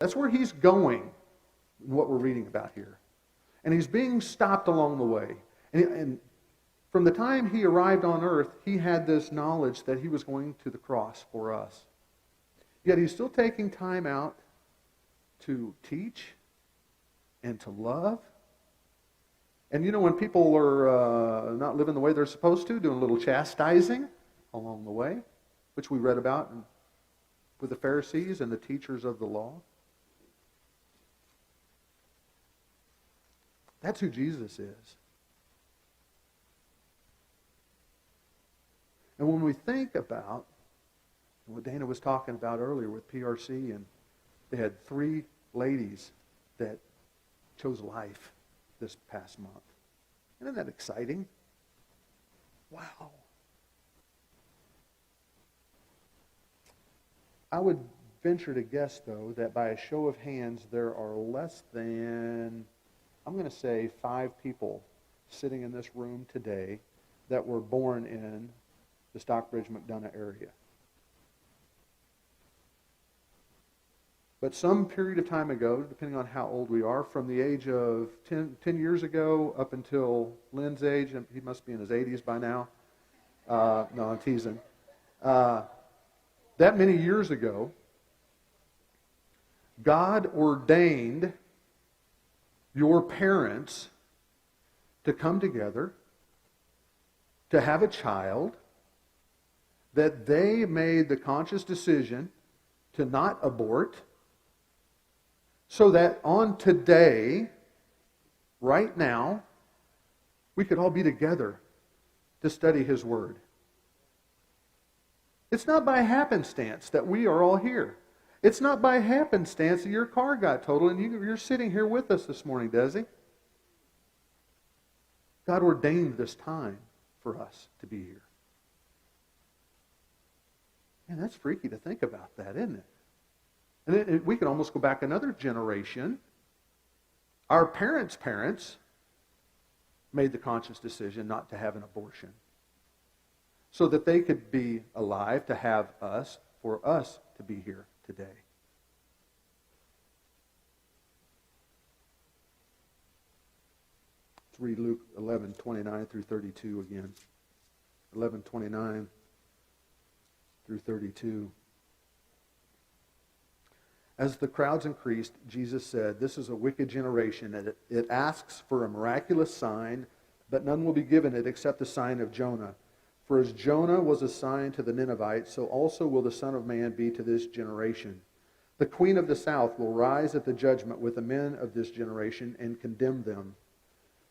That's where he's going, what we're reading about here. And he's being stopped along the way. And from the time he arrived on earth, he had this knowledge that he was going to the cross for us. Yet he's still taking time out to teach and to love. And you know, when people are not living the way they're supposed to, doing a little chastising along the way, which we read about with the Pharisees and the teachers of the law. That's who Jesus is. And when we think about what Dana was talking about earlier with PRC, and they had 3 ladies that chose life this past month. Isn't that exciting? Wow. I would venture to guess, though, that by a show of hands, there are less than, I'm going to say, 5 people sitting in this room today that were born in the Stockbridge-McDonough area. But some period of time ago, depending on how old we are, from the age of 10 years ago up until Lynn's age, and he must be in his 80s by now. No, I'm teasing. That many years ago, God ordained your parents to come together, to have a child, that they made the conscious decision to not abort, so that on today, right now, we could all be together to study His Word. It's not by happenstance that we are all here. It's not by happenstance that your car got totaled and you're sitting here with us this morning, Desi. God ordained this time for us to be here. Man, that's freaky to think about that, isn't it? And we can almost go back another generation. Our parents' parents made the conscious decision not to have an abortion, so that they could be alive to have us, for us to be here today. Let's read Luke 11:29 through 32 again. 11:29 through 32. As the crowds increased, Jesus said, "This is a wicked generation, and it asks for a miraculous sign, but none will be given it except the sign of Jonah. For as Jonah was a sign to the Ninevites, so also will the Son of Man be to this generation. The queen of the south will rise at the judgment with the men of this generation and condemn them.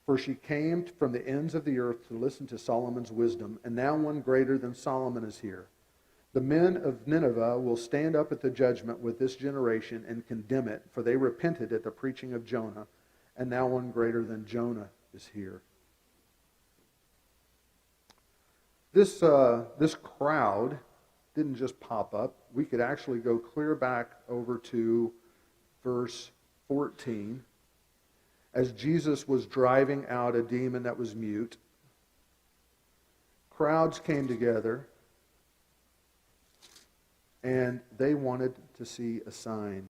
For she came from the ends of the earth to listen to Solomon's wisdom, and now one greater than Solomon is here. The men of Nineveh will stand up at the judgment with this generation and condemn it, for they repented at the preaching of Jonah, and now one greater than Jonah is here." This crowd didn't just pop up. We could actually go clear back over to verse 14. As Jesus was driving out a demon that was mute, crowds came together, and they wanted to see a sign.